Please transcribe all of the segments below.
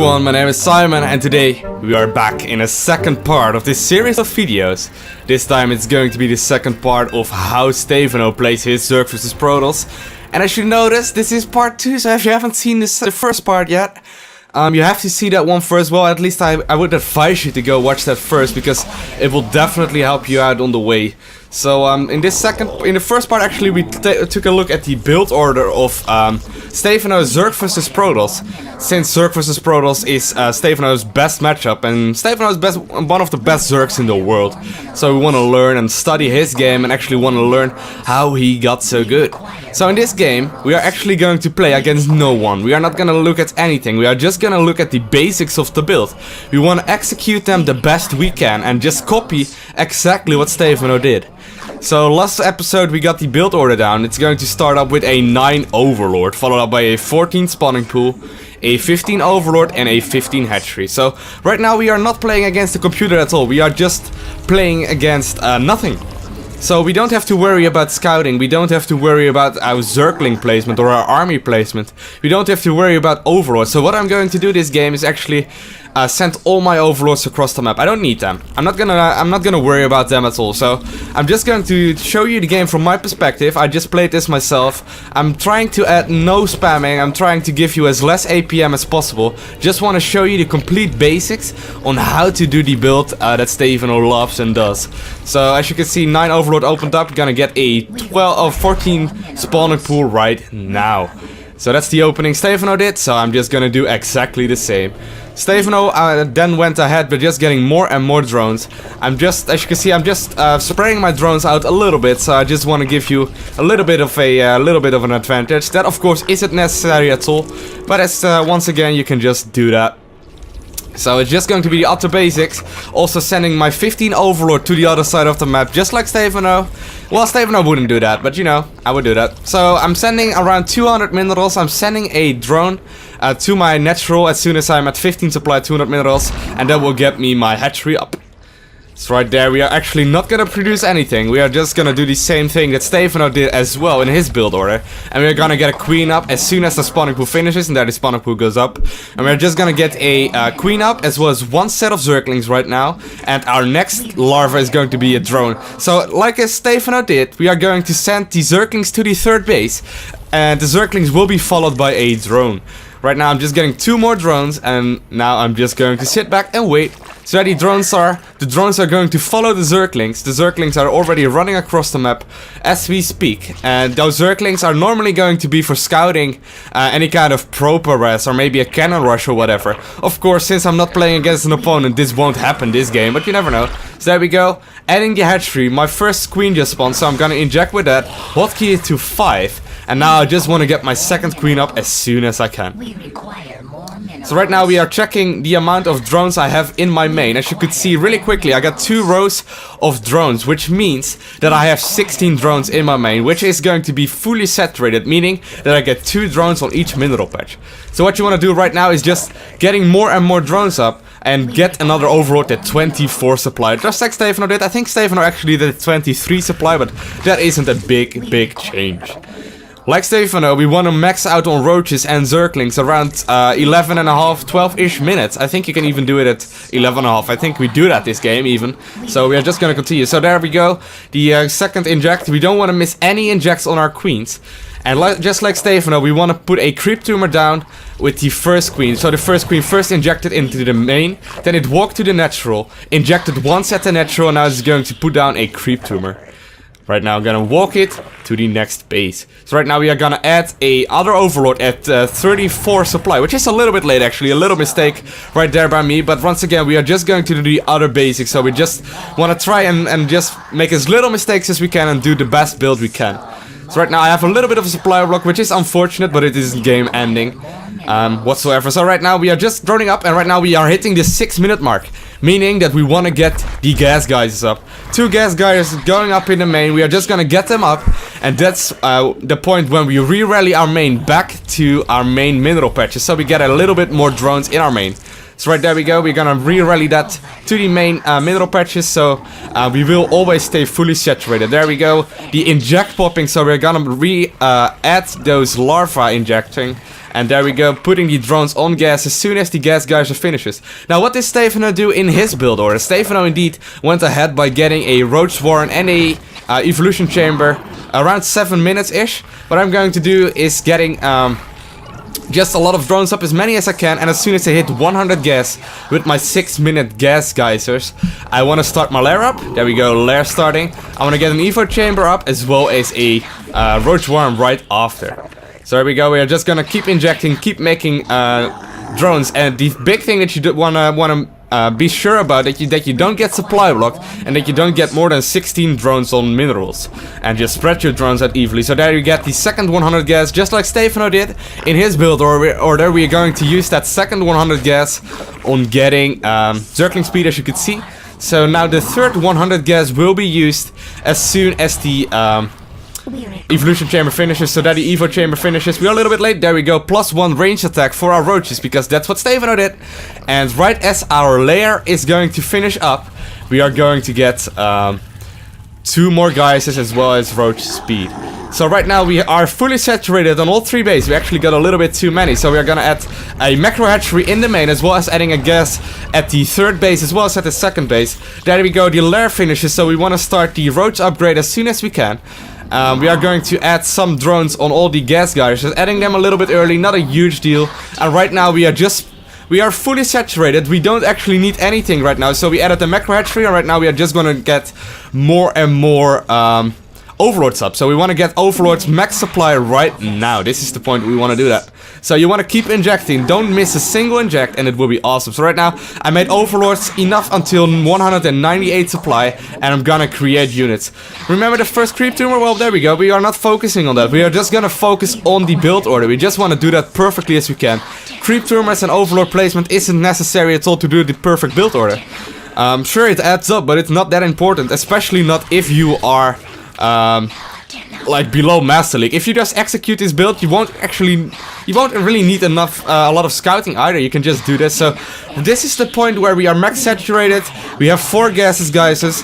everyone, my name is Simon and today we are back in a second part of this series of videos. This time it's going to be the second part of how Stephano plays his Zerg vs Protoss. And as you notice, this is part 2, so if you haven't seen the first part yet, you have to see that one first. Well, at least I would advise you to go watch that first, because it will definitely help you out on the way. So in the first part actually we took a look at the build order of Stephano's Zerg vs Protoss. Since Zerg vs Protoss is Stephano's best matchup, and Stephano is one of the best Zergs in the world. So we want to learn and study his game and actually want to learn how he got so good. So in this game we are actually going to play against no one. We are not going to look at anything. We are just going to look at the basics of the build. We want to execute them the best we can and just copy exactly what Stephano did. So last episode we got the build order down. It's going to start up with a 9 Overlord, followed up by a 14 spawning pool, a 15 Overlord and a 15 hatchery. So right now we are not playing against the computer at all. We are just playing against nothing. So we don't have to worry about scouting, we don't have to worry about our Zergling placement or our army placement. We don't have to worry about Overlords. So what I'm going to do this game is actually send all my Overlords across the map. I don't need them. I'm not gonna worry about them at all. So I'm just going to show you the game from my perspective. I just played this myself. I'm trying to add no spamming. I'm trying to give you as less APM as possible. Just want to show you the complete basics on how to do the build that Stephano loves and does. So as you can see, 9 Overlord opened up. Gonna get a 14 spawning pool right now. So that's the opening Stephano did, so I'm just gonna do exactly the same. Stephano then went ahead by just getting more and more drones. As you can see, I'm just spraying my drones out a little bit, so I just want to give you a little bit of an advantage. That of course isn't necessary at all, but as once again you can just do that. So it's just going to be the utter basics. Also sending my 15 Overlord to the other side of the map, just like Stephano. Well, Stephano wouldn't do that, but you know, I would do that. So I'm sending around 200 minerals. I'm sending a drone to my natural as soon as I'm at 15 supply 200 minerals. And that will get me my hatchery up. So right there, we are actually not gonna produce anything. We are just gonna do the same thing that Stephano did as well in his build order. And we're gonna get a queen up as soon as the spawning pool finishes, and there the spawning pool goes up. And we're just gonna get a queen up as well as one set of Zerglings right now. And our next larva is going to be a drone. So like as Stephano did, we are going to send the Zerglings to the third base. And the Zerglings will be followed by a drone. Right now I'm just getting 2 more drones, and now I'm just going to sit back and wait. So the drones are going to follow the Zerglings. The Zerglings are already running across the map as we speak. And those Zerglings are normally going to be for scouting any kind of Protoss or maybe a cannon rush or whatever. Of course, since I'm not playing against an opponent, this won't happen this game, but you never know. So there we go, adding the hatchery. My first queen just spawned, so I'm gonna inject with that. Hotkey it to 5. And now I just want to get my second queen up as soon as I can. So right now we are checking the amount of drones I have in my main. As you could see really quickly, I got 2 rows of drones, which means that I have 16 drones in my main, which is going to be fully saturated, meaning that I get 2 drones on each mineral patch. So what you want to do right now is just getting more and more drones up and get another Overlord at 24 supply. Just like Stephano did. I think Stephano actually did 23 supply, but that isn't a big change. Like Stephano, we want to max out on roaches and Zerglings around 11.5, 12-ish minutes. I think you can even do it at 11.5. I think we do that this game even. So we are just going to continue. So there we go. The second inject. We don't want to miss any injects on our queens. And just like Stephano, we want to put a creep tumor down with the first queen. So the first queen first injected into the main, then it walked to the natural, injected once at the natural, and now it's going to put down a creep tumor. Right now I'm gonna walk it to the next base. So right now we are gonna add a other Overlord at 34 supply, which is a little bit late actually, a little mistake right there by me. But once again, we are just going to do the other basics. So we just wanna try and just make as little mistakes as we can and do the best build we can. So right now I have a little bit of a supply block, which is unfortunate, but it isn't game ending whatsoever. So right now we are just droning up, and right now we are hitting the 6-minute mark, meaning that we want to get the gas guys up. 2 gas guys going up in the main. We are just gonna get them up, and that's the point when we re-rally our main back to our main mineral patches, so we get a little bit more drones in our main. So right there we go, we're gonna re-rally that to the main mineral patches, so we will always stay fully saturated. There we go, the inject popping, so we're gonna add those larvae injecting. And there we go, putting the drones on gas as soon as the gas geyser finishes. Now what did Stephano do in his build order? Stephano indeed went ahead by getting a roach warren and a evolution chamber around 7 minutes-ish. What I'm going to do is getting just a lot of drones up, as many as I can, and as soon as I hit 100 gas with my 6-minute gas geysers, I want to start my lair up. There we go, lair starting. I want to get an evo chamber up as well as a roach warren right after. So there we go, we are just gonna keep injecting, keep making drones, and the big thing that you wanna be sure about that you don't get supply blocked and that you don't get more than 16 drones on minerals, and just spread your drones out evenly. So there you get the second 100 gas, just like Stephano did in his build order. We are going to use that second 100 gas on getting circling speed, as you could see. So now the third 100 gas will be used as soon as the evolution chamber finishes, so that the evo chamber finishes. We are a little bit late. There we go, +1 range attack for our roaches, because that's what Stephano did. And right as our lair is going to finish up, we are going to get 2 more geysers as well as roach speed. So right now we are fully saturated on all 3 bases. We actually got a little bit too many, so we are gonna add a macro hatchery in the main, as well as adding a gas at the 3rd base as well as at the 2nd base. There we go, the lair finishes, so we want to start the roach upgrade as soon as we can. We are going to add some drones on all the gas geysers, adding them a little bit early, not a huge deal. And right now we are fully saturated. We don't actually need anything right now, so we added the macro hatchery, and right now we are just gonna get more and more overlords up. So we want to get overlords max supply right now. This is the point we want to do that. So you want to keep injecting, don't miss a single inject, and it will be awesome. So right now I made overlords enough until 198 supply, and I'm gonna create units. Remember the first creep tumor? Well, there we go. We are not focusing on that. We are just gonna focus on the build order. We just want to do that perfectly as we can. Creep tumors and overlord placement isn't necessary at all to do the perfect build order. Sure, it adds up, but it's not that important, especially not if you are like below Master League. If you just execute this build, you won't really need a lot of scouting either. You can just do this. So this is the point where we are max saturated. We have 4 gas geysers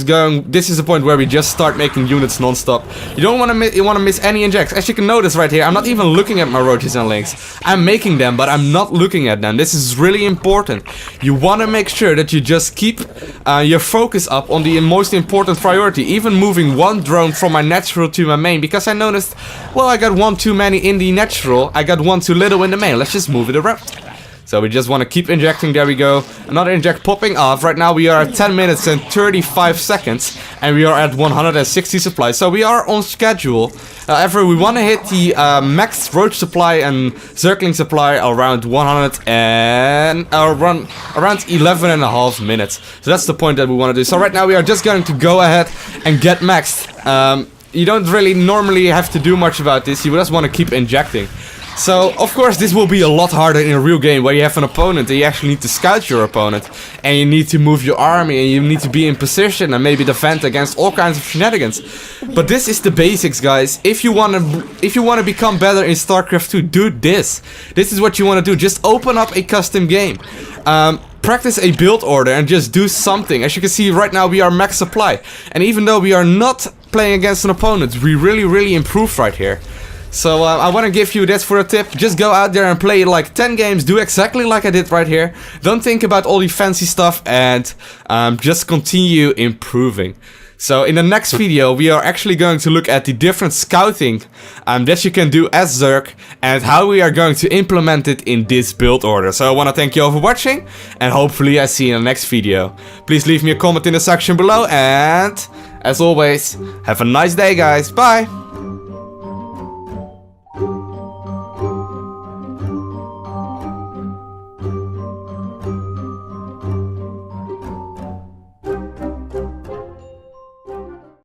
going. This is the point where we just start making units non-stop. You don't want to miss any injects. As you can notice right here, I'm not even looking at my roaches and links. I'm making them, but I'm not looking at them. This is really important. You want to make sure that you just keep your focus up on the most important priority. Even moving 1 drone from my natural to my main, because I noticed, well, I got 1 too many in the natural, I got 1 too little in the main. Let's just move it around. So we just want to keep injecting. There we go, another inject popping off. Right now we are at 10 minutes and 35 seconds, and we are at 160 supply, so we are on schedule. However, we want to hit the max roach supply and circling supply around around 11.5 minutes. So that's the point that we want to do. So right now we are just going to go ahead and get maxed. You don't really normally have to do much about this. You just want to keep injecting. So, of course, this will be a lot harder in a real game where you have an opponent and you actually need to scout your opponent, and you need to move your army, and you need to be in position and maybe defend against all kinds of shenanigans. But this is the basics, guys. If you want to become better in Starcraft 2, do this. This is what you want to do. Just open up a custom game. Practice a build order and just do something. As you can see right now, we are max supply, and even though we are not playing against an opponent, we really improved right here. So I want to give you this for a tip. Just go out there and play like 10 games. Do exactly like I did right here. Don't think about all the fancy stuff, and just continue improving. So in the next video, we are actually going to look at the different scouting that you can do as Zerg, and how we are going to implement it in this build order. So I want to thank you all for watching, and hopefully I see you in the next video. Please leave me a comment in the section below, and as always, have a nice day, guys. Bye!